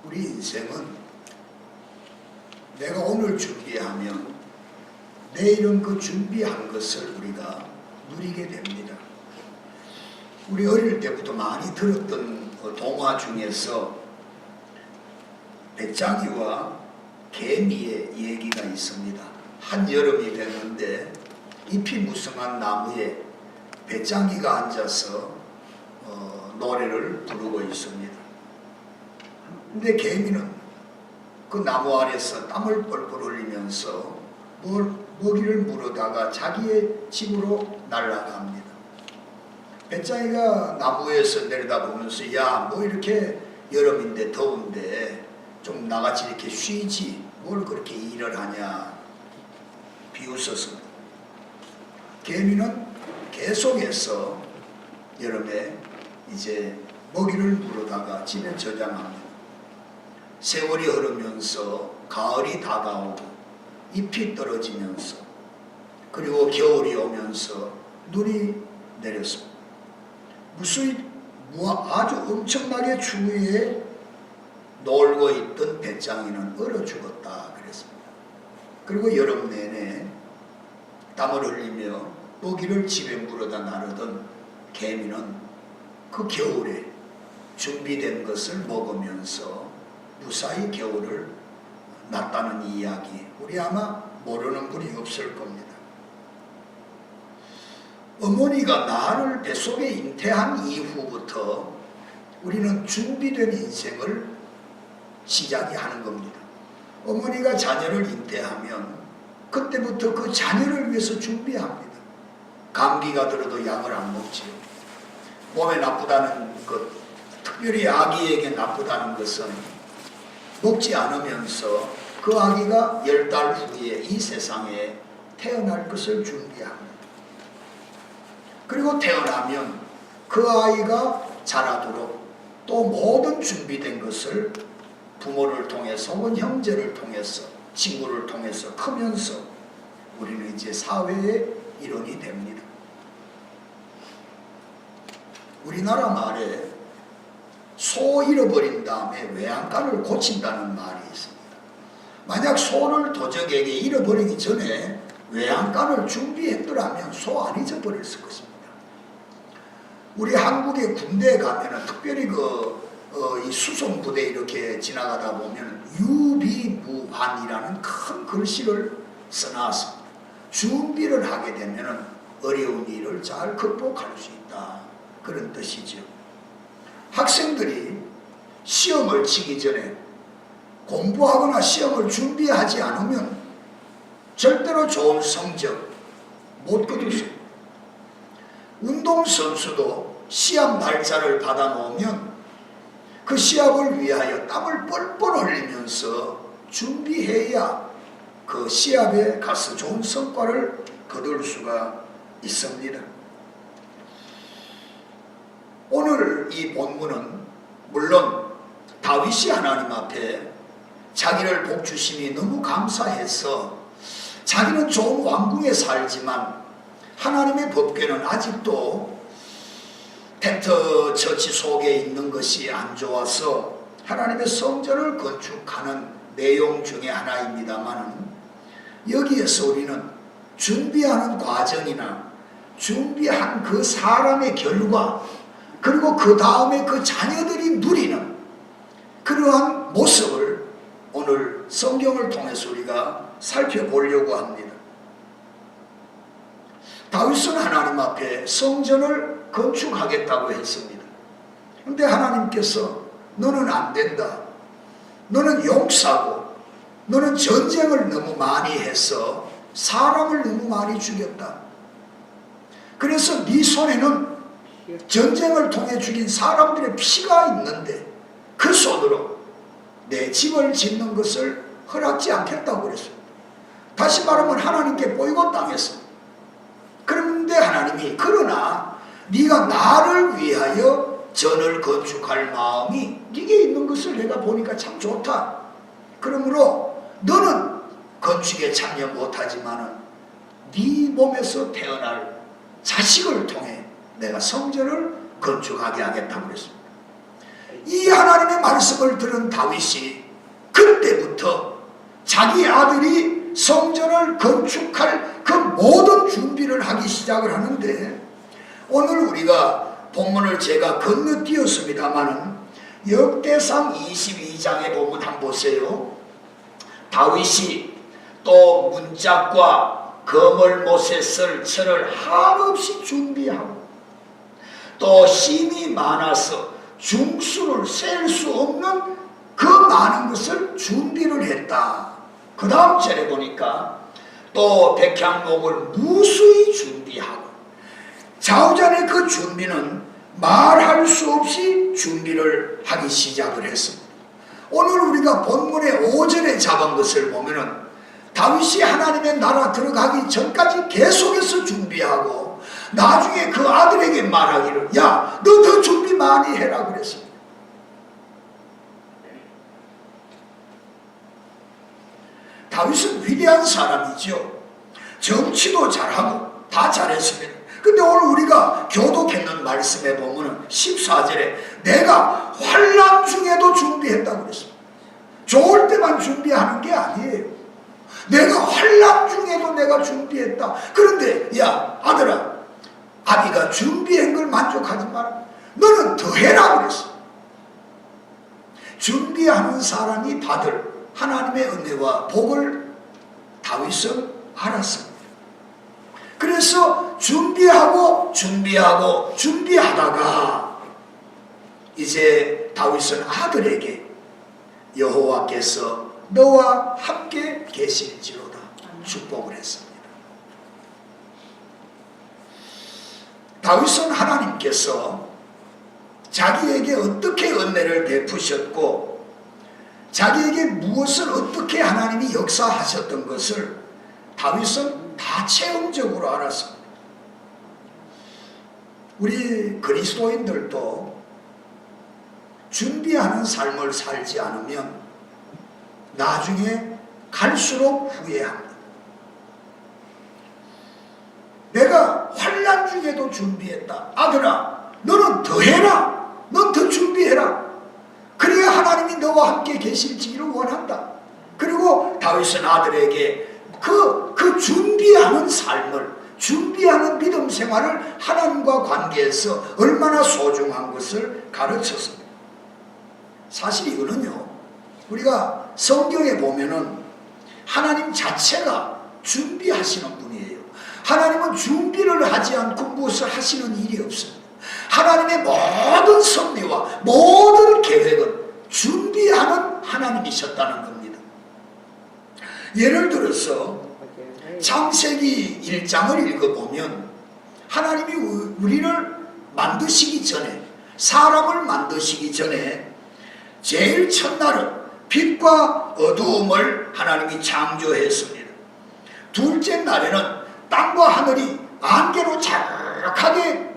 우리 인생은 내가 오늘 준비하면 내일은 그 준비한 것을 우리가 누리게 됩니다. 우리 어릴 때부터 많이 들었던 동화 중에서 배짱이와 개미의 얘기가 있습니다. 한여름이 됐는데 잎이 무성한 나무에 배짱이가 앉아서 노래를 부르고 있습니다. 근데 개미는 그 나무 아래서 땀을 뻘뻘 흘리면서 먹이를 물어다가 자기의 집으로 날아갑니다. 배짱이가 나무에서 내려다보면서 야, 뭐 이렇게 여름인데 더운데 좀 나같이 이렇게 쉬지 뭘 그렇게 일을 하냐 비웃었습니다. 개미는 계속해서 여름에 이제 먹이를 물어다가 집에 저장합니다. 세월이 흐르면서 가을이 다가오고 잎이 떨어지면서 그리고 겨울이 오면서 눈이 내렸습니다. 아주 엄청나게 추위에 놀고 있던 배짱이는 얼어 죽었다 그랬습니다. 그리고 여름 내내 땀을 흘리며 먹이를 집에 물어다 나르던 개미는 그 겨울에 준비된 것을 먹으면서 무사히 겨울을 났다는 이야기, 우리 아마 모르는 분이 없을 겁니다. 어머니가 나를 뱃속에 잉태한 이후부터 우리는 준비된 인생을 시작이 하는 겁니다. 어머니가 자녀를 잉태하면 그때부터 그 자녀를 위해서 준비합니다. 감기가 들어도 약을 안 먹지요. 몸에 나쁘다는 것, 특별히 아기에게 나쁘다는 것은 먹지 않으면서 그 아기가 10달 후에 이 세상에 태어날 것을 준비합니다. 그리고 태어나면 그 아이가 자라도록 또 모든 준비된 것을 부모를 통해서 혹은 형제를 통해서 친구를 통해서 크면서 우리는 이제 사회의 일원이 됩니다. 우리나라 말에 소 잃어버린 다음에 외양간을 고친다는 말이 있습니다. 만약 소를 도적에게 잃어버리기 전에 외양간을 준비했더라면 소 안 잊어버렸을 것입니다. 우리 한국의 군대에 가면은 특별히 이 수송부대 이렇게 지나가다 보면 유비무환이라는 큰 글씨를 써놨습니다. 준비를 하게 되면은 어려운 일을 잘 극복할 수 있다. 그런 뜻이죠. 학생들이 시험을 치기 전에 공부하거나 시험을 준비하지 않으면 절대로 좋은 성적 못 거두습니다. 운동선수도 시합 날짜를 받아놓으면 그 시합을 위하여 땀을 뻘뻘 흘리면서 준비해야 그 시합에 가서 좋은 성과를 거둘 수가 있습니다. 오늘 이 본문은 물론 다윗이 하나님 앞에 자기를 복 주심이 너무 감사해서 자기는 좋은 왕궁에 살지만 하나님의 법궤는 아직도 텐트 처치 속에 있는 것이 안 좋아서 하나님의 성전을 건축하는 내용 중에 하나입니다만, 여기에서 우리는 준비하는 과정이나 준비한 그 사람의 결과, 그리고 그 다음에 그 자녀들이 누리는 그러한 모습을 오늘 성경을 통해서 우리가 살펴보려고 합니다. 다윗은 하나님 앞에 성전을 건축하겠다고 했습니다. 그런데 하나님께서 너는 안 된다. 너는 용사고 너는 전쟁을 너무 많이 해서 사람을 너무 많이 죽였다. 그래서 네 손에는 전쟁을 통해 죽인 사람들의 피가 있는데 그 손으로 내 집을 짓는 것을 허락지 않겠다고 그랬습니다. 다시 말하면 하나님께 보이콧당했습니다. 그런데 하나님이 그러나 네가 나를 위하여 전을 건축할 마음이 네게 있는 것을 내가 보니까 참 좋다. 그러므로 너는 건축에 참여 못하지만은 네 몸에서 태어날 자식을 통해 내가 성전을 건축하게 하겠다고 그랬습니다. 이 하나님의 말씀을 들은 다윗이 그때부터 자기 아들이 성전을 건축할 그 모든 준비를 하기 시작을 하는데, 오늘 우리가 본문을 제가 건너뛰었습니다마는 역대상 22장에 보면 한번 보세요. 다윗이 또 문짝과 거물못에 쓸 철을 한없이 준비하고, 또 힘이 많아서 중수를 셀 수 없는 그 많은 것을 준비를 했다. 그 다음 절에 보니까 또 백향목을 무수히 준비하고, 좌우전의 그 준비는 말할 수 없이 준비를 하기 시작을 했습니다. 오늘 우리가 본문의 5절에 잡은 것을 보면은 다윗이 하나님의 나라 들어가기 전까지 계속해서 준비하고, 나중에 그 아들에게 말하기를, 야, 너 더 준비 많이 해라 그랬습니다. 다윗은 위대한 사람이죠. 정치도 잘하고 다 잘했습니다. 근데 오늘 우리가 교독했는 말씀에 보면 14절에 내가 환난 중에도 준비했다고 그랬습니다. 좋을 때만 준비하는 게 아니에요. 내가 환난 중에도 내가 준비했다. 그런데 야 아들아, 아비가 준비한 걸 만족하지 마라. 너는 더 해라 그랬어. 준비하는 사람이 받을 하나님의 은혜와 복을 다윗은 알았습니다. 그래서 준비하다가 이제 다윗은 아들에게 여호와께서 너와 함께 계실지로다 축복을 했습니다. 다윗은 하나님께서 자기에게 어떻게 은혜를 베푸셨고, 자기에게 무엇을 어떻게 하나님이 역사하셨던 것을 다윗은 다 체험적으로 알았습니다. 우리 그리스도인들도 준비하는 삶을 살지 않으면 나중에 갈수록 후회합니다. 내가 환난 중에도 준비했다. 아들아, 너는 더 해라. 넌 더 준비해라. 그래야 하나님이 너와 함께 계실지를 원한다. 그리고 다윗은 아들에게 그 준비하는 삶을, 준비하는 믿음 생활을 하나님과 관계에서 얼마나 소중한 것을 가르쳤습니다. 사실 이거는요, 우리가 성경에 보면은 하나님 자체가 준비하시는 분이에요. 하나님은 준비를 하지 않고 무엇을 하시는 일이 없습니다. 하나님의 모든 섭리와 모든 계획은 준비하는 하나님이셨다는 겁니다. 예를 들어서 창세기 1장을 읽어보면 하나님이 우리를 만드시기 전에, 사람을 만드시기 전에 제일 첫날은 빛과 어두움을 하나님이 창조했습니다. 둘째 날에는 땅과 하늘이 안개로 자락하게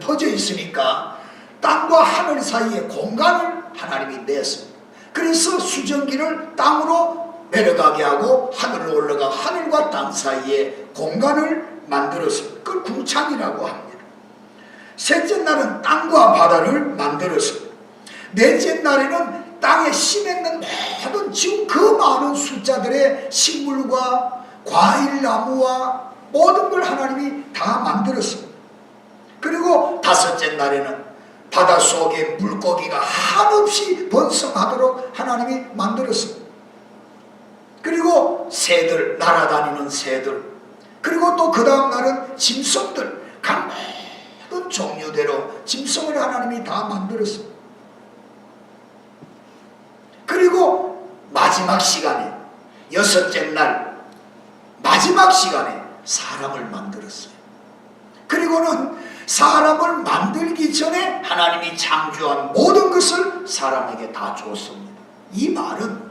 퍼져 있으니까 땅과 하늘 사이에 공간을 하나님이 냈습니다. 그래서 수증기를 땅으로 내려가게 하고 하늘로 올라가 하늘과 땅 사이에 공간을 만들었습니다. 그걸 궁창이라고 합니다. 셋째 날은 땅과 바다를 만들었습니다. 넷째 날에는 땅에 심있는 모든 지금 그 많은 숫자들의 식물과 과일 나무와 모든 걸 하나님이 다 만들었습니다. 그리고 다섯째 날에는 바닷속에 물고기가 한없이 번성하도록 하나님이 만들었습니다. 그리고 새들, 날아다니는 새들, 그리고 또 그 다음 날은 짐승들, 각 모든 종류대로 짐승을 하나님이 다 만들었습니다. 그리고 마지막 시간에, 여섯째 날 마지막 시간에 사람을 만들었어요. 그리고는 사람을 만들기 전에 하나님이 창조한 모든 것을 사람에게 다 줬습니다. 이 말은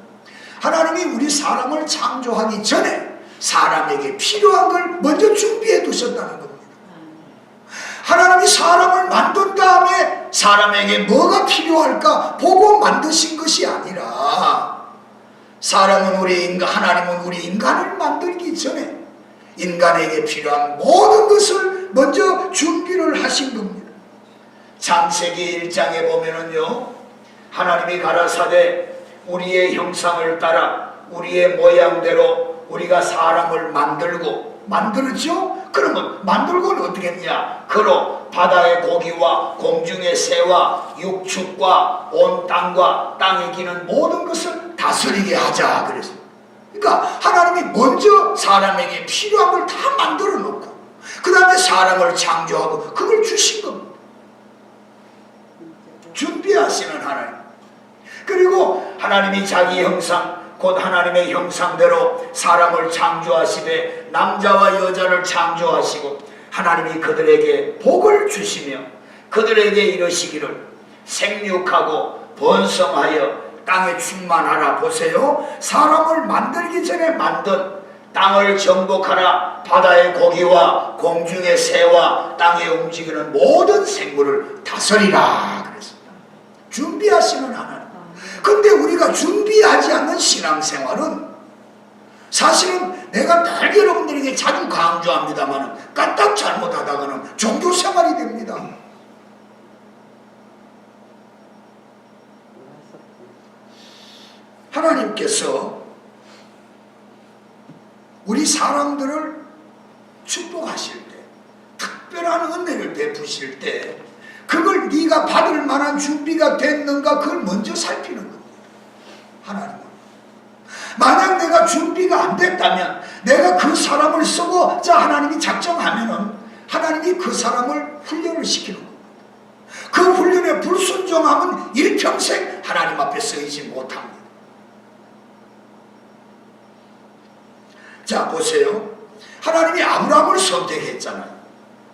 하나님이 우리 사람을 창조하기 전에 사람에게 필요한 걸 먼저 준비해 두셨다는 겁니다. 하나님이 사람을 만든 다음에 사람에게 뭐가 필요할까 보고 만드신 것이 아니라, 하나님은 우리 인간을 만들기 전에 인간에게 필요한 모든 것을 먼저 준비를 하신 겁니다. 창세기 1장에 보면은요, 하나님이 가라사대 우리의 형상을 따라 우리의 모양대로 우리가 사람을 만들었죠? 그러면 만들고는 어떻게 했냐? 그로 바다의 고기와 공중의 새와 육축과 온 땅과 땅에 기는 모든 것을 다스리게 하자 그래서. 그러니까 하나님이 먼저 사람에게 필요한 걸 다 만들어 놓고 그 다음에 사람을 창조하고 그걸 주신 겁니다. 준비하시는 하나님. 그리고 하나님이 자기 형상 곧 하나님의 형상대로 사람을 창조하시되 남자와 여자를 창조하시고 하나님이 그들에게 복을 주시며 그들에게 이르시기를 생육하고 번성하여 땅에 충만하라. 보세요. 사람을 만들기 전에 만든 땅을 정복하라. 바다의 고기와 공중의 새와 땅에 움직이는 모든 생물을 다스리라 그랬습니다. 준비하시는 하나님. 근데 우리가 준비하지 않는 신앙생활은 사실은 내가 늘 여러분들에게 자주 강조합니다만 까딱 잘못하다가는 종교생활이 됩니다. 하나님께서 우리 사람들을 축복하실 때 특별한 은혜를 베푸실 때 그걸 네가 받을 만한 준비가 됐는가 그걸 먼저 살피는 겁니다. 하나님은 만약 내가 준비가 안 됐다면 내가 그 사람을 쓰고 자 하나님이 작정하면은 하나님이 그 사람을 훈련을 시키는 겁니다. 그 훈련에 불순종하면 일평생 하나님 앞에 쓰이지 못합니다. 자 보세요. 하나님이 아브라함을 선택했잖아요.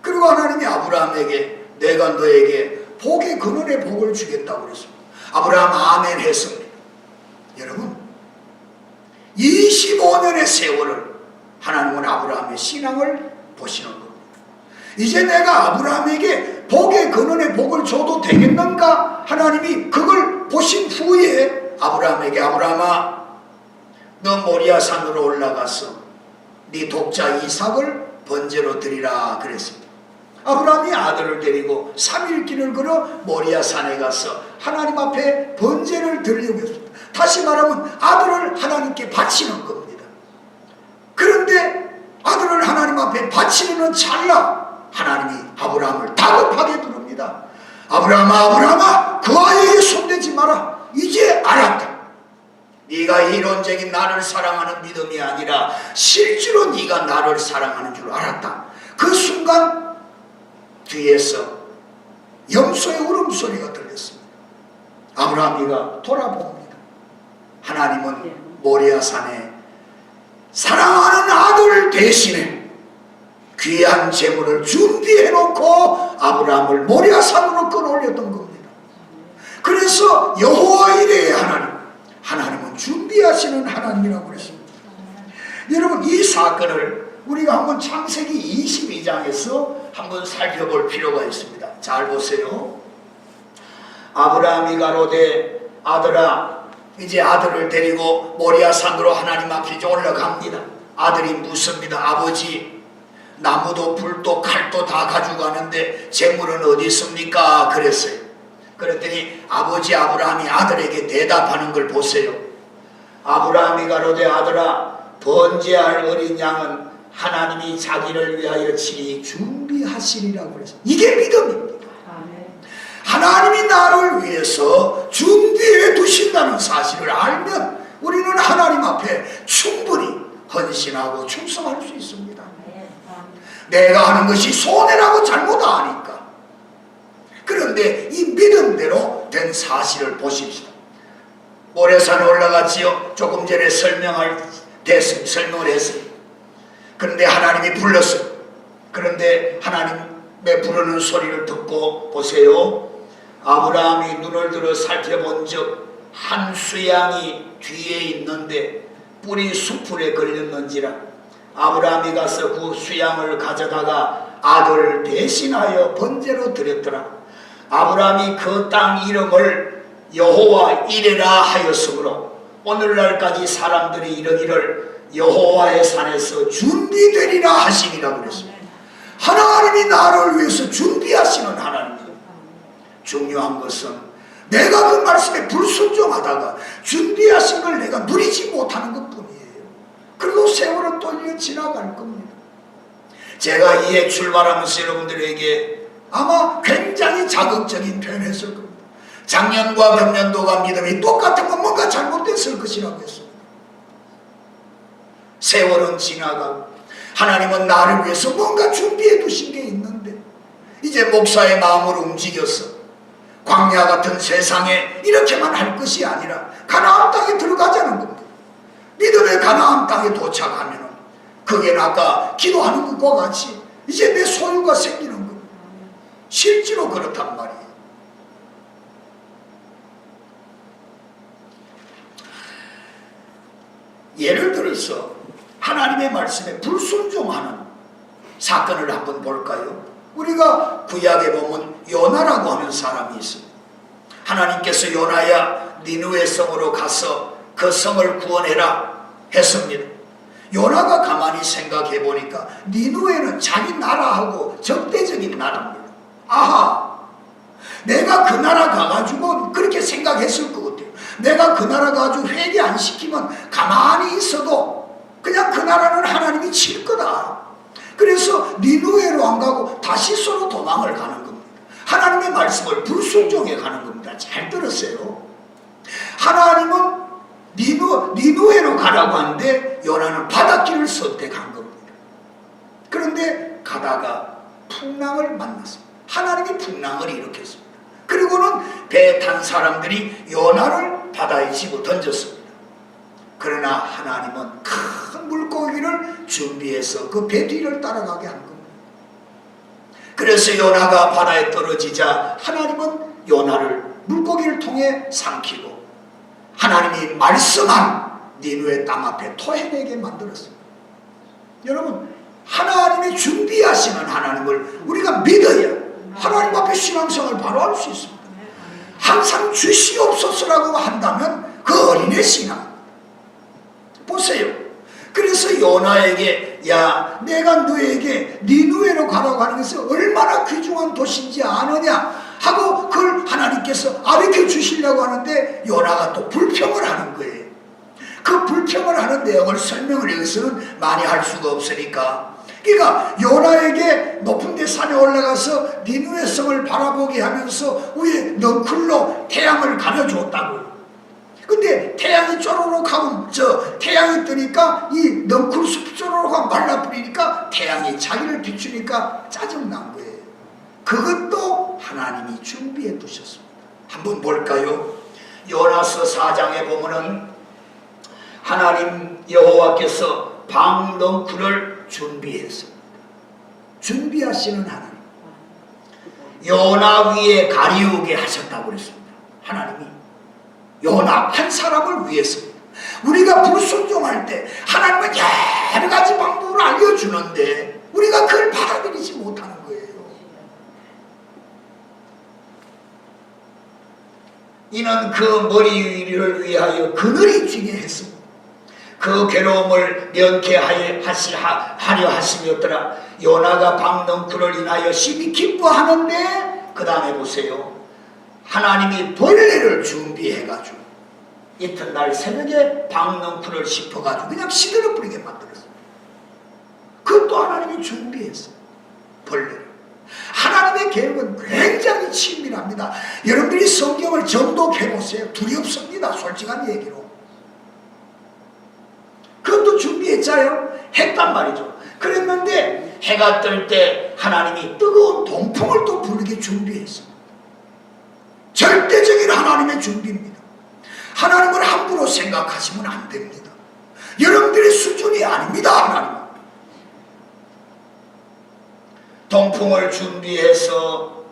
그리고 하나님이 아브라함에게 내가 너에게 복의 근원의 복을 주겠다고 그랬습니다. 아브라함 아멘 했습니다. 여러분 25년의 세월을 하나님은 아브라함의 신앙을 보시는 겁니다. 이제 내가 아브라함에게 복의 근원의 복을 줘도 되겠는가? 하나님이 그걸 보신 후에 아브라함에게 아브라함아 너 모리아 산으로 올라가서 네 독자 이삭을 번제로 드리라 그랬습니다. 아브라함이 아들을 데리고 3일 길을 걸어 모리아 산에 가서 하나님 앞에 번제를 드리려고 했습니다. 다시 말하면 아들을 하나님께 바치는 겁니다. 그런데 아들을 하나님 앞에 바치는 찰나 하나님이 아브라함을 다급하게 부릅니다. 아브라함아 아브라함아 그 아이에게 손대지 마라. 이제 알았다. 네가 이론적인 나를 사랑하는 믿음이 아니라 실제로 네가 나를 사랑하는 줄 알았다. 그 순간 뒤에서 염소의 울음소리가 들렸습니다. 아브라함이가 돌아봅니다. 하나님은 모리아산에 사랑하는 아들 대신에 귀한 재물을 준비해놓고 아브라함을 모리아산으로 끌어올렸던 겁니다. 그래서 여호와 이레의 하나님은 준비하시는 하나님이라고 그랬습니다. 여러분 이 사건을 우리가 한번 창세기 22장에서 한번 살펴볼 필요가 있습니다. 잘 보세요. 아브라함이 가로되 아들아 이제 아들을 데리고 모리아산으로 하나님 앞에 올라갑니다. 아들이 묻습니다. 아버지 나무도 불도 칼도 다 가지고 가는데 재물은 어디 있습니까? 그랬어요. 그랬더니 아버지 아브라함이 아들에게 대답하는 걸 보세요. 아브라함이 가로되 아들아 번제할 어린 양은 하나님이 자기를 위하여 친히 준비하시리라고 그래서 이게 믿음입니다. 하나님이 나를 위해서 준비해 두신다는 사실을 알면 우리는 하나님 앞에 충분히 헌신하고 충성할 수 있습니다. 내가 하는 것이 손해라고 잘못 아니까. 그런데 이 믿음대로 된 사실을 보십시다. 모래산에 올라갔지요. 조금 전에 설명을 했어요. 그런데 하나님이 불렀어요. 그런데 하나님의 부르는 소리를 듣고 보세요. 아브라함이 눈을 들어 살펴본 적 한 수양이 뒤에 있는데 뿔이 수풀에 걸렸는지라 아브라함이 가서 그 수양을 가져다가 아들을 대신하여 번제로 드렸더라. 아브라함이 그 땅 이름을 여호와 이레라 하였으므로 오늘날까지 사람들이 이르기를 여호와의 산에서 준비되리라 하시니라 그랬습니다. 하나님이 나를 위해서 준비하시는 하나님입니다. 중요한 것은 내가 그 말씀에 불순종하다가 준비하신 걸 내가 누리지 못하는 것 뿐이에요. 그리고 세월은 또 1년 지나갈 겁니다. 제가 이에 출발하면서 여러분들에게 아마 굉장히 자극적인 표현했을 겁니다. 작년과 금년도가 믿음이 똑같으면 뭔가 잘못됐을 것이라고 했습니다. 세월은 지나가고 하나님은 나를 위해서 뭔가 준비해 두신 게 있는데 이제 목사의 마음으로 움직여서 광야 같은 세상에 이렇게만 할 것이 아니라 가나안 땅에 들어가자는 겁니다. 믿음의 가나안 땅에 도착하면 그게 아까 기도하는 것과 같이 이제 내 소유가 생기는 겁니다. 실제로 그렇단 말이에요. 예를 들어서 하나님의 말씀에 불순종하는 사건을 한번 볼까요? 우리가 구약에 보면 요나라고 하는 사람이 있습니다. 하나님께서 요나야 니느웨 성으로 가서 그 성을 구원해라 했습니다. 요나가 가만히 생각해 보니까 니느웨는 자기 나라하고 적대적인 나라입니다. 아하, 내가 그 나라 가가지고 그렇게 생각했을 것 같아요. 내가 그 나라 가지고 회개 안 시키면 가만히 있어도 그냥 그 나라는 하나님이 칠 거다. 그래서 니느웨로 안 가고 다시소로 도망을 가는 겁니다. 하나님의 말씀을 불순종해 가는 겁니다. 잘 들었어요. 하나님은 니느웨로 가라고 하는데 요나는 바닷길을 선택한 겁니다. 그런데 가다가 풍랑을 만났습니다. 하나님이 풍랑을 일으켰습니다. 그리고는 배에 탄 사람들이 요나를 바다에 집어 던졌습니다. 그러나 하나님은 큰 물고기를 준비해서 그 배 뒤를 따라가게 한 겁니다. 그래서 요나가 바다에 떨어지자 하나님은 요나를 물고기를 통해 삼키고 하나님이 말씀한 니느웨 땅 앞에 토해내게 만들었습니다. 여러분, 하나님의 준비하시는 하나님을 우리가 믿어야 하나님 앞에 신앙생활을 바로 할 수 있습니다. 항상 주시옵소서라고 한다면 그 어린애 신앙 보세요. 그래서 요나에게 야 내가 너에게 니느웨로 가라고 하는 것은 얼마나 귀중한 도시인지 아느냐 하고 그걸 하나님께서 가르쳐 주시려고 하는데 요나가 또 불평을 하는 거예요. 그 불평을 하는 내용을 설명을 여기서는 많이 할 수가 없으니까 그러니까 요나에게 높은 데 산에 올라가서 니느웨 성을 바라보게 하면서 위에 넝쿨로 태양을 가려주었다고요. 근데 태양이 쪼로록 하고 태양이 뜨니까 이 넝쿨 숲이 쪼로록 하고 말라버리니까 태양이 자기를 비추니까 짜증난 거예요. 그것도 하나님이 준비해 두셨습니다. 한번 볼까요? 요나서 4장에 보면은 하나님 여호와께서 방넝쿨을 준비했습니다. 준비하시는 하나님. 요나 위에 가리우게 하셨다고 그랬습니다. 하나님이 요나 한 사람을 위해서입니다. 우리가 불순종할 때 하나님은 여러 가지 방법을 알려주는데 우리가 그걸 받아들이지 못하는 거예요. 이는 그 머리 위를 위하여 그늘이 쥐게 했습니다. 그 괴로움을 면케하려 하심이었더라. 요나가 방넝쿨을 인하여 심히 기뻐하는데 그 다음에 보세요. 하나님이 벌레를 준비해가지고 이튿날 새벽에 방넝쿨을 씹어가지고 그냥 시들어 뿌리게 만들었어요. 그것도 하나님이 준비했어요. 벌레를. 하나님의 계획은 굉장히 친밀합니다. 여러분들이 성경을 정독해보세요. 두렵습니다. 솔직한 얘기로. 그것도 준비했잖아요. 했단 말이죠. 그랬는데 해가 뜰 때 하나님이 뜨거운 동풍을 또 불게 준비했습니다. 절대적인 하나님의 준비입니다. 하나님을 함부로 생각하시면 안 됩니다. 여러분들의 수준이 아닙니다. 하나님. 동풍을 준비해서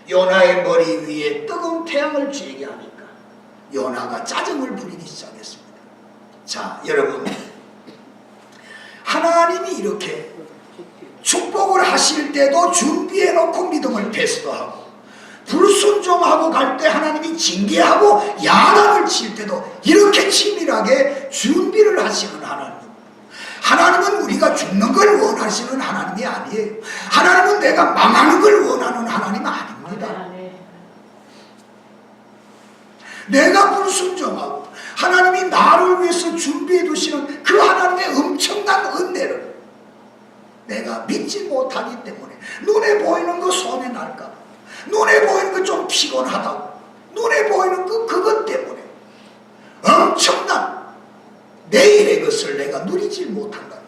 요나의 머리 위에 뜨거운 태양을 쥐게 하니까 요나가 짜증을 부리기 시작했습니다. 자, 여러분, 하나님이 이렇게 축복을 하실 때도 준비해놓고 믿음을 테스트하고 불순종하고 갈 때 하나님이 징계하고 야단을 칠 때도 이렇게 치밀하게 준비를 하시는 하나님. 하나님은 우리가 죽는 걸 원하시는 하나님이 아니에요. 하나님은 내가 망하는 걸 원하는 하나님 아닙니다. 내가 불순종하고 하나님이 나를 위해서 준비해 두시는 그 하나님의 엄청난 은혜를 내가 믿지 못하기 때문에 눈에 보이는 거 손에 날까, 눈에 보이는 거 좀 피곤하다고, 눈에 보이는 거 그것 때문에 엄청난 내일의 것을 내가 누리지 못한다는 거예요.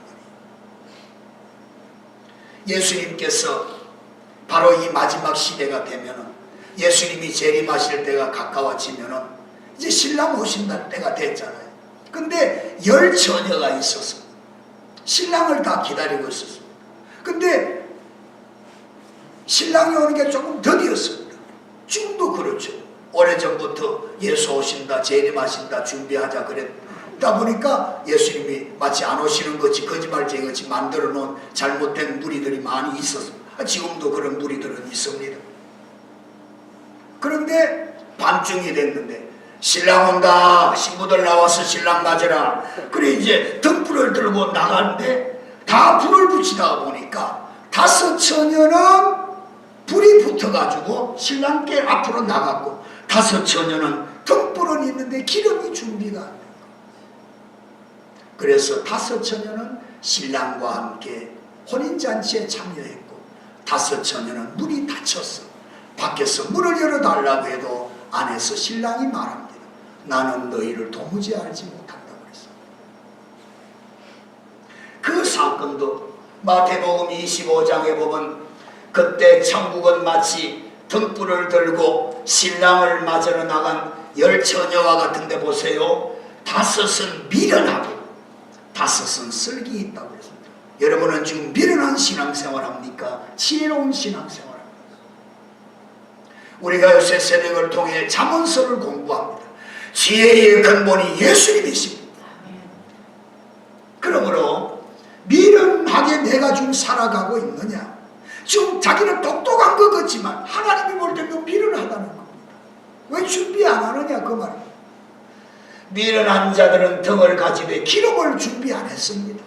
예수님께서 바로 이 마지막 시대가 되면은, 예수님이 재림하실 때가 가까워지면은 이제 신랑 오신다는 때가 됐잖아요. 근데 10처녀가 있었어. 신랑을 다 기다리고 있었습니다. 근데 신랑이 오는 게 조금 더디었습니다. 지금도 그렇죠. 오래전부터 예수 오신다, 재림하신다, 준비하자 그랬다 보니까 예수님이 마치 안 오시는 것이 거짓말쟁이같이 만들어 놓은 잘못된 무리들이 많이 있었습니다. 지금도 그런 무리들은 있습니다. 그런데 밤중이 됐는데 신랑 온다, 신부들 나와서 신랑 맞으라. 그래 이제 등불을 들고 나가는데 다 불을 붙이다 보니까 5처녀는 불이 붙어가지고 신랑께 앞으로 나갔고 5처녀는 등불은 있는데 기름이 준비가 안 된 거예요. 그래서 5처녀는 신랑과 함께 혼인잔치에 참여했고 5처녀는 문이 닫혔어. 밖에서 문을 열어달라고 해도 안에서 신랑이 말합니다. 나는 너희를 도무지 알지 못한다고 그랬어. 그 사건도 마태복음 25장에 보면 그때 천국은 마치 등불을 들고 신랑을 맞으러 나간 10처녀와 같은데 보세요. 5은 미련하고 5은 쓸기 있다고 그랬습니다. 여러분은 지금 미련한 신앙생활 합니까? 지혜로운 신앙생활 합니까? 우리가 요새 새벽을 통해 잠언서를 공부합니다. 지혜의 근본이 예수님이십니다. 그러므로 미련하게 내가 지금 살아가고 있느냐? 지금 자기는 똑똑한 것 같지만 하나님이 볼 때는 미련하다는 겁니다. 왜 준비 안 하느냐 그 말입니다. 미련한 자들은 등을 가지되 기름을 준비 안 했습니다.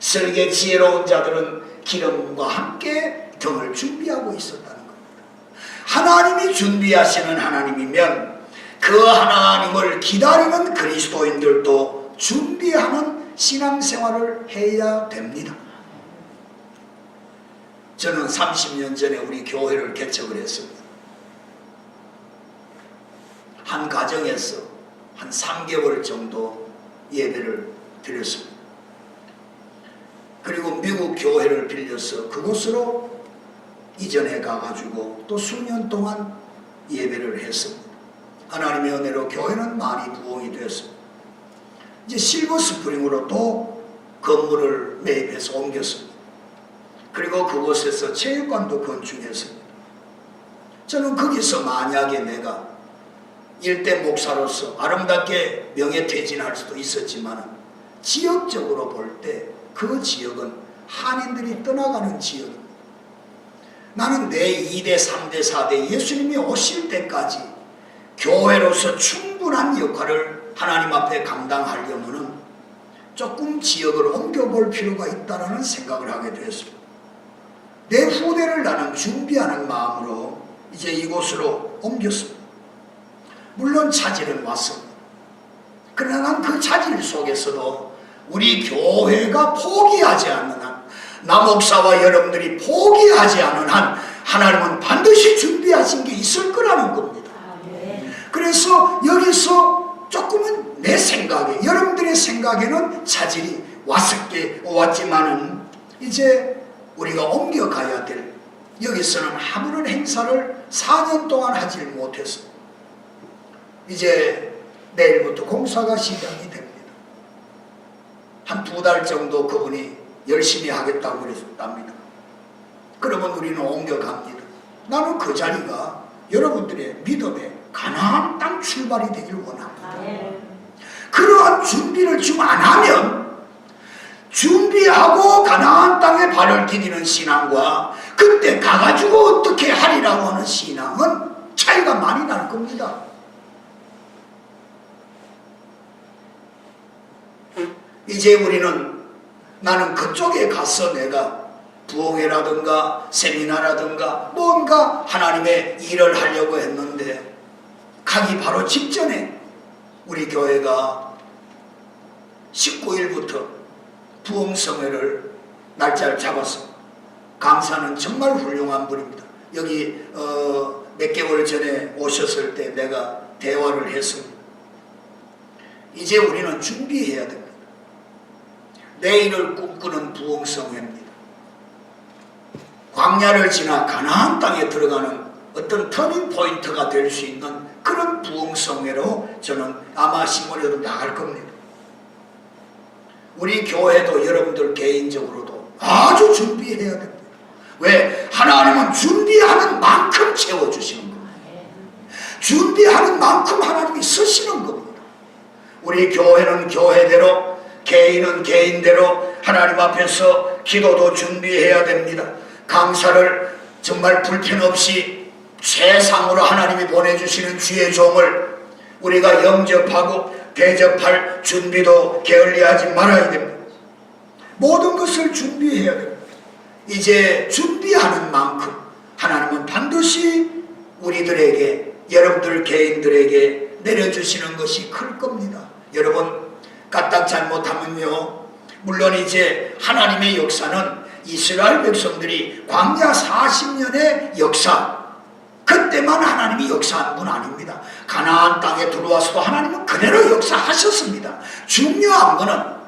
설계 지혜로운 자들은 기름과 함께 등을 준비하고 있었다는 겁니다. 하나님이 준비하시는 하나님이면 그 하나님을 기다리는 그리스도인들도 준비하는 신앙생활을 해야 됩니다. 저는 30년 전에 우리 교회를 개척을 했습니다. 한 가정에서 한 3개월 정도 예배를 드렸습니다. 그리고 미국 교회를 빌려서 그곳으로 이전해 가가지고 또 수년 동안 예배를 했습니다. 하나님의 은혜로 교회는 많이 부흥이 되었습니다. 이제 실버 스프링으로 또 건물을 매입해서 옮겼습니다. 그리고 그곳에서 체육관도 건축했습니다. 저는 거기서 만약에 내가 일대 목사로서 아름답게 명예퇴진할 수도 있었지만 지역적으로 볼 때 그 지역은 한인들이 떠나가는 지역입니다. 나는 내 2대, 3대, 4대 예수님이 오실 때까지 교회로서 충분한 역할을 하나님 앞에 감당하려면 조금 지역을 옮겨볼 필요가 있다는 생각을 하게 되었습니다. 내 후대를 나는 준비하는 마음으로 이제 이곳으로 옮겼습니다. 물론 차질은 왔습니다. 그러나 난 그 차질 속에서도 우리 교회가 포기하지 않는 한, 나 목사와 여러분들이 포기하지 않는 한 하나님은 반드시 준비하신 게 있을 거라는 겁니다. 그래서 여기서 조금은 내 생각에, 여러분들의 생각에는 차질이 왔지만은 이제 우리가 옮겨가야 될, 여기서는 아무런 행사를 4년 동안 하지 못해서 이제 내일부터 공사가 시작이 됩니다. 한 2달 정도 그분이 열심히 하겠다고 그랬답니다. 그러면 우리는 옮겨갑니다. 나는 그 자리가 여러분들의 믿음의 가나안 땅 출발이 되길 원합니다. 그러한 준비를 지금 안 하면, 준비하고 가나안 땅에 발을 디디는 신앙과 그때 가가지고 어떻게 하리라고 하는 신앙은 차이가 많이 날 겁니다. 이제 우리는, 나는 그쪽에 가서 내가 부흥회라든가 세미나라든가 뭔가 하나님의 일을 하려고 했는데 하기 바로 직전에 우리 교회가 19일부터 부흥성회를 날짜를 잡아서, 강사는 정말 훌륭한 분입니다. 여기 몇 개월 전에 오셨을 때 내가 대화를 했습니다. 이제 우리는 준비해야 됩니다. 내일을 꿈꾸는 부흥성회입니다. 광야를 지나 가나안 땅에 들어가는 어떤 터닝 포인트가 될 수 있는 그런 부흥성회로 저는 아마 신문에도 나갈 겁니다. 우리 교회도 여러분들 개인적으로도 아주 준비해야 됩니다. 왜? 하나님은 준비하는 만큼 채워주시는 겁니다. 준비하는 만큼 하나님이 쓰시는 겁니다. 우리 교회는 교회대로, 개인은 개인대로 하나님 앞에서 기도도 준비해야 됩니다. 강사를 정말 불편 없이 최상으로 하나님이 보내주시는 주의 종을 우리가 영접하고 대접할 준비도 게을리하지 말아야 됩니다. 모든 것을 준비해야 됩니다. 이제 준비하는 만큼 하나님은 반드시 우리들에게, 여러분들 개인들에게 내려주시는 것이 클 겁니다. 여러분, 까딱 잘못하면요, 물론 이제 하나님의 역사는 이스라엘 백성들이 광야 40년의 역사, 그때만 하나님이 역사한 분 아닙니다. 가나안 땅에 들어와서도 하나님은 그대로 역사하셨습니다. 중요한 것은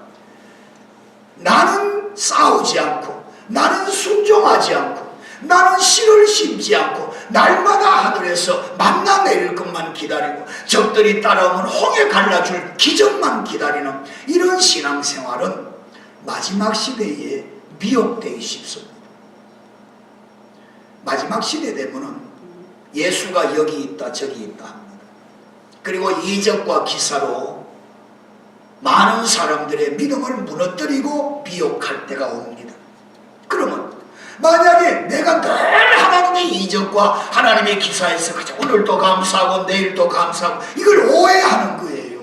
나는 싸우지 않고, 나는 순종하지 않고, 나는 씨를 심지 않고, 날마다 하늘에서 만나 내릴 것만 기다리고 적들이 따라오면 홍해 갈라줄 기적만 기다리는 이런 신앙생활은 마지막 시대에 미혹되기 쉽습니다. 마지막 시대 되면은 예수가 여기 있다 저기 있다 합니다. 그리고 이적과 기사로 많은 사람들의 믿음을 무너뜨리고 미혹할 때가 옵니다. 그러면 만약에 내가 늘 하나님의 이적과 하나님의 기사에서 그저 오늘도 감사하고 내일도 감사하고 이걸 오해하는 거예요.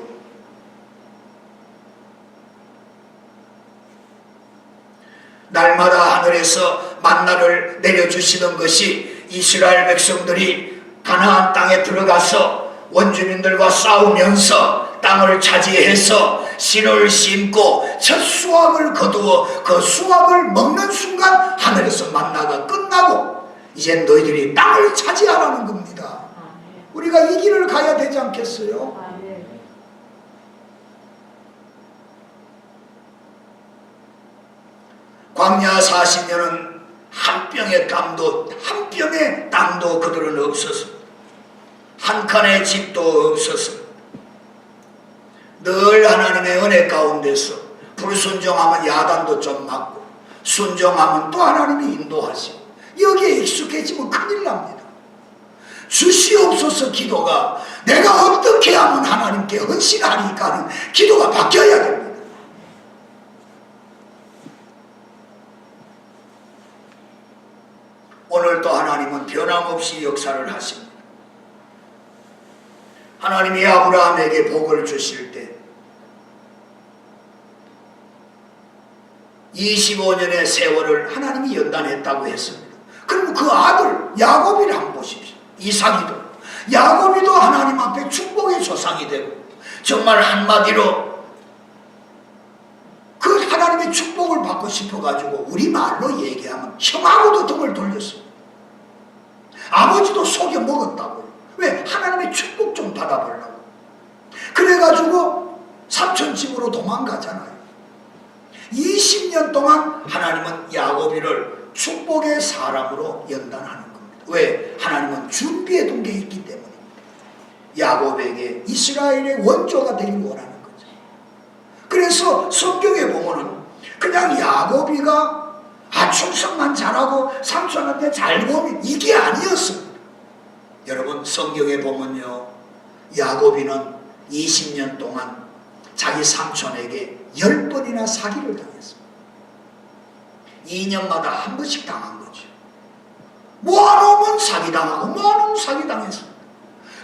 날마다 하늘에서 만나를 내려주시는 것이 이스라엘 백성들이 가나안 땅에 들어가서 원주민들과 싸우면서 땅을 차지해서 씨를 심고 첫 수확을 거두어 그 수확을 먹는 순간 하늘에서 만나가 끝나고 이제 너희들이 땅을 차지하라는 겁니다. 우리가 이 길을 가야 되지 않겠어요? 광야 40년은 한 병의 땅도 그들은 없었습니다. 한 칸의 집도 없었습니다. 늘 하나님의 은혜 가운데서 불순종하면 야단도 좀 맞고 순종하면 또 하나님이 인도하시고 여기에 익숙해지면 큰일 납니다. 주시옵소서 기도가 내가 어떻게 하면 하나님께 헌신하리까 하는 기도가 바뀌어야 됩니다. 오늘도 하나님은 변함없이 역사를 하십니다. 하나님이 아브라함에게 복을 주실 때 25년의 세월을 하나님이 연단했다고 했습니다. 그럼 그 아들 야곱이를 한번 보십시오. 이삭이도 야곱이도 하나님 앞에 축복의 조상이 되고 정말 한마디로 그 하나님의 축복을 받고 싶어가지고 우리말로 얘기하면 형하고도 등을 돌렸습니다. 아버지도 속여 먹었다고요. 왜? 하나님의 축복 좀 받아보려고. 그래가지고 삼촌 집으로 도망가잖아요. 20년 동안 하나님은 야곱이를 축복의 사람으로 연단하는 겁니다. 왜? 하나님은 준비해 둔 게 있기 때문입니다. 야곱에게 이스라엘의 원조가 되길 원하는 거죠. 그래서 성경에 보면은 그냥 야곱이가 충성만 잘하고 삼촌한테 잘 보면 이게 아니었습니다. 여러분 성경에 보면요, 야곱이는 20년 동안 자기 삼촌에게 10번이나 사기를 당했습니다. 2년마다 한 번씩 당한 거죠. 모아놓으면 사기당하고 모아놓으면 사기당했습니다.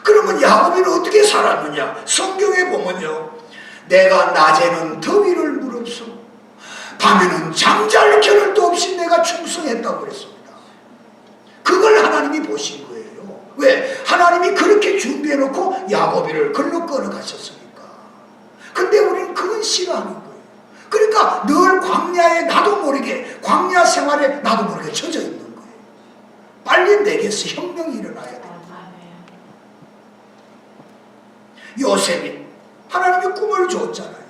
그러면 야곱이는 어떻게 살았느냐? 성경에 보면요, 내가 낮에는 더위를 무릅쓰고 밤에는 잠잘 겨를도 없이 내가 충성했다고 그랬습니다. 그걸 하나님이 보신 거예요. 왜? 하나님이 그렇게 준비해놓고 우리를 글로 끌어가셨으니까. 근데 우리는 그건 싫어하는 거예요. 그러니까 늘 광야에 나도 모르게, 광야 생활에 나도 모르게 젖어 있는 거예요. 빨리 내게서 혁명이 일어나야 돼요. 요셉이 하나님이 꿈을 줬잖아요.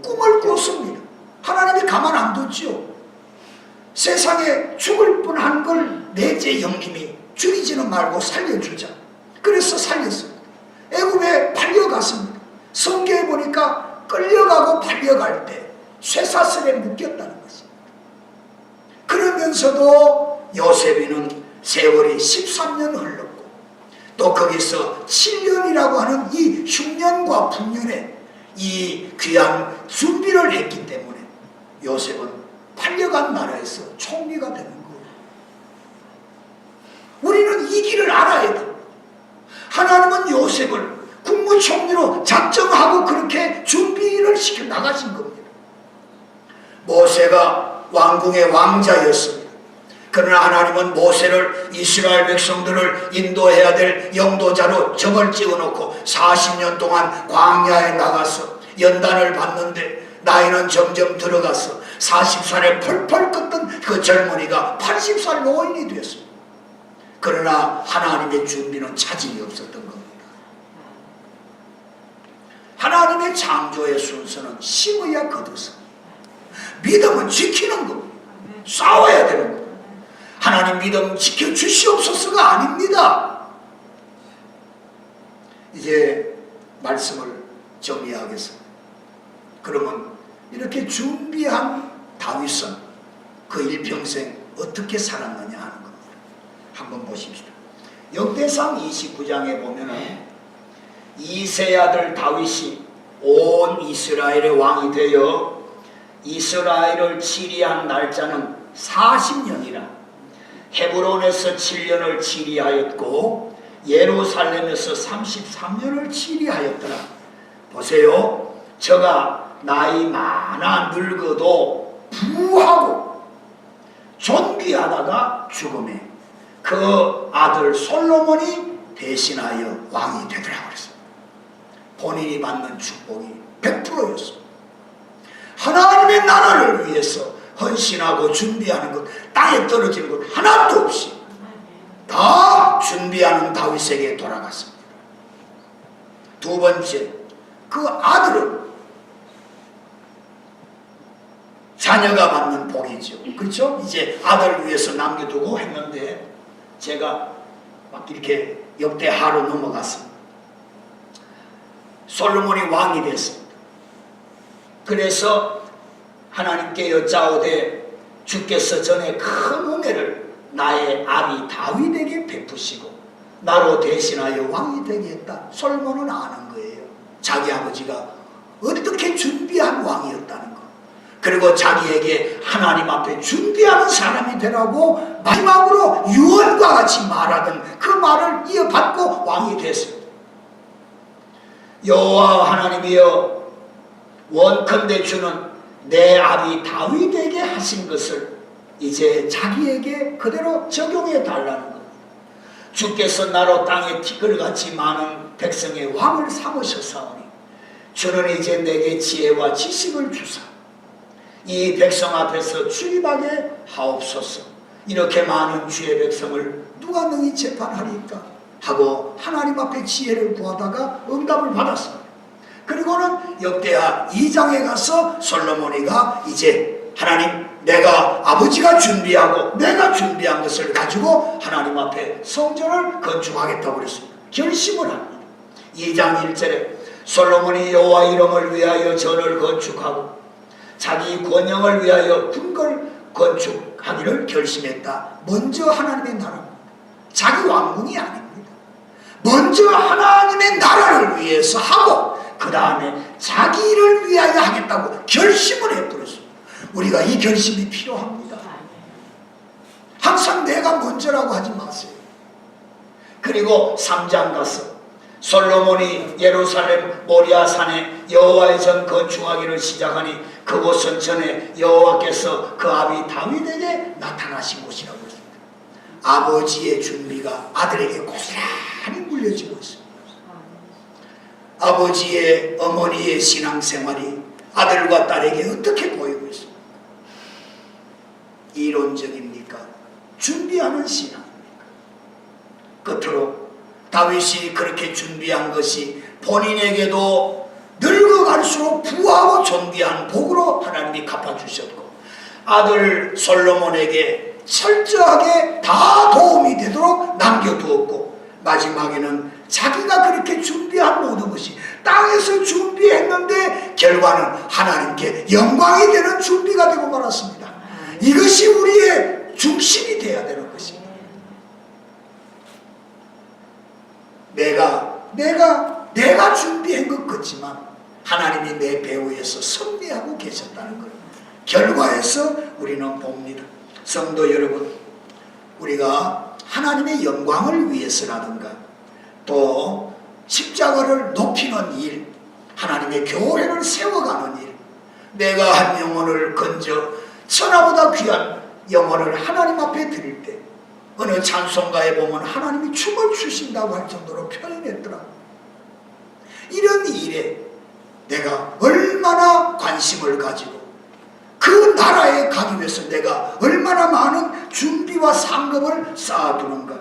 꿈을 꿨습니다. 하나님이 가만 안 뒀지요. 세상에 죽을 뻔한 걸 넷째 형님이 죽이지는 말고 살려주자. 그래서 살렸습니다. 애굽에 팔려갔습니다. 성경에 보니까 끌려가고 팔려갈 때 쇠사슬에 묶였다는 것입니다. 그러면서도 요셉이는 세월이 13년 흘렀고 또 거기서 7년이라고 하는 이 흉년과 풍년에 이 귀한 준비를 했기 때문에 요셉은 팔려간 나라에서 총리가 되는 거예요. 우리는 이 길을 알아야 돼. 하나님은 요셉을 국무총리로 작정하고 그렇게 준비를 시켜 나가신 겁니다. 모세가 왕궁의 왕자였습니다. 그러나 하나님은 모세를 이스라엘 백성들을 인도해야 될 영도자로 적을 찍어놓고 40년 동안 광야에 나가서 연단을 받는데 나이는 점점 들어가서 40살에 펄펄 끓던 그 젊은이가 80살 노인이 되었습니다. 그러나 하나님의 준비는 차질이 없었던 겁니다. 하나님의 창조의 순서는 심어야 거둬서 믿음은 지키는 겁니다. 싸워야 되는 겁니다. 하나님 믿음 지켜주시옵소서가 아닙니다. 이제 말씀을 정리하겠습니다. 그러면 이렇게 준비한 다윗은 그 일평생 어떻게 살았느냐 하는 겁니다. 한번 보십시오. 역대상 29장에 보면은 이세 아들 다윗이 온 이스라엘의 왕이 되어 이스라엘을 치리한 날짜는 40년이라 헤브론에서 7년을 치리하였고 예루살렘에서 33년을 치리하였더라. 보세요. 저가 나이 많아 늙어도 부하고 존귀하다가 죽음에 그 아들 솔로몬이 대신하여 왕이 되더라고 그랬습니다. 본인이 받는 축복이 100%였습니다. 하나님의 나라를 위해서 헌신하고 준비하는 것, 땅에 떨어지는 것 하나도 없이 다 준비하는 다윗에게 돌아갔습니다. 두 번째, 그 아들은 자녀가 받는 복이죠. 그렇죠? 이제 아들을 위해서 남겨두고 했는데 제가 막 이렇게 역대하로 넘어갔습니다. 솔로몬이 왕이 됐습니다. 그래서 하나님께 여짜오되 주께서 전에 큰 은혜를 나의 아비 다윗에게 베푸시고 나로 대신하여 왕이 되게 했다. 솔로몬은 아는 거예요. 자기 아버지가 어떻게 준비한 왕이었다는 거. 그리고 자기에게 하나님 앞에 준비하는 사람이 되라고 마지막으로 유언과 같이 말하던 그 말을 이어받고 왕이 됐습니다. 여호와 하나님이여 원컨대 주는 내 아비 다윗에게 하신 것을 이제 자기에게 그대로 적용해 달라는 겁니다. 주께서 나로 땅에 티끌같이 많은 백성의 왕을 삼으셨사오니 주는 이제 내게 지혜와 지식을 주사 이 백성 앞에서 주입하게 하옵소서. 이렇게 많은 주의 백성을 누가 능히 재판하리까 하고 하나님 앞에 지혜를 구하다가 응답을 받았습니다. 그리고는 역대하 2장에 가서 솔로몬이가 이제 하나님 내가 아버지가 준비하고 내가 준비한 것을 가지고 하나님 앞에 성전을 건축하겠다고 그랬습니다. 결심을 합니다. 2장 1절에 솔로몬이 여호와 이름을 위하여 전을 건축하고 자기 권영을 위하여 궁궐 건축하기를 결심했다. 먼저 하나님의 나라입니다. 자기 왕궁이 아닙니다. 먼저 하나님의 나라를 위해서 하고 그 다음에 자기 일을 위하여 하겠다고 결심을 해버렸습니다. 우리가 이 결심이 필요합니다. 항상 내가 먼저라고 하지 마세요. 그리고 3장 가서 솔로몬이 예루살렘 모리아산에 여호와의 전 건축하기를 시작하니 그곳은 전에 여호와께서 그 아비 다윗에게 나타나신 곳이라고 했습니다. 아버지의 준비가 아들에게 고스란히 물려지고 있습니다. 아버지의 어머니의 신앙생활이 아들과 딸에게 어떻게 보이고 있습니까? 이론적입니까? 준비하는 신앙입니까? 끝으로 다윗이 그렇게 준비한 것이 본인에게도 늙어갈수록 부하고 존귀한 복으로 하나님이 갚아주셨고, 아들 솔로몬에게 철저하게 다 도움이 되도록 남겨두었고, 마지막에는 자기가 그렇게 준비한 모든 것이 땅에서 준비했는데 결과는 하나님께 영광이 되는 준비가 되고 말았습니다. 이것이 우리의 중심이 되어야 되는 것입니다. 내가 준비한 것 같지만 하나님이 내 배후에서 섭리하고 계셨다는 것, 결과에서 우리는 봅니다. 성도 여러분, 우리가 하나님의 영광을 위해서라든가 또 십자가를 높이는 일, 하나님의 교회를 세워가는 일, 내가 한 영혼을 건져 천하보다 귀한 영혼을 하나님 앞에 드릴 때, 어느 찬송가에 보면 하나님이 춤을 추신다고 할 정도로 표현했더라. 이런 일에 내가 얼마나 관심을 가지고 그 나라에 가기 위해서 내가 얼마나 많은 준비와 상급을 쌓아두는가,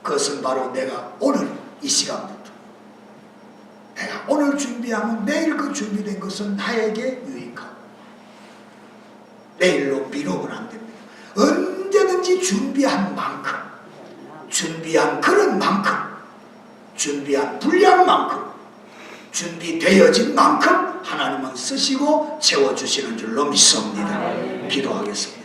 그것은 바로 내가 오늘 이 시간부터 내가 오늘 준비하면 내일 그 준비된 것은 나에게 유익하고 내일로 미루면 안 됩니다. 언제든지 준비한 만큼, 준비한 그런 만큼, 준비한 분량만큼, 준비되어진 만큼 하나님은 쓰시고 채워주시는 줄로 믿습니다. 기도하겠습니다.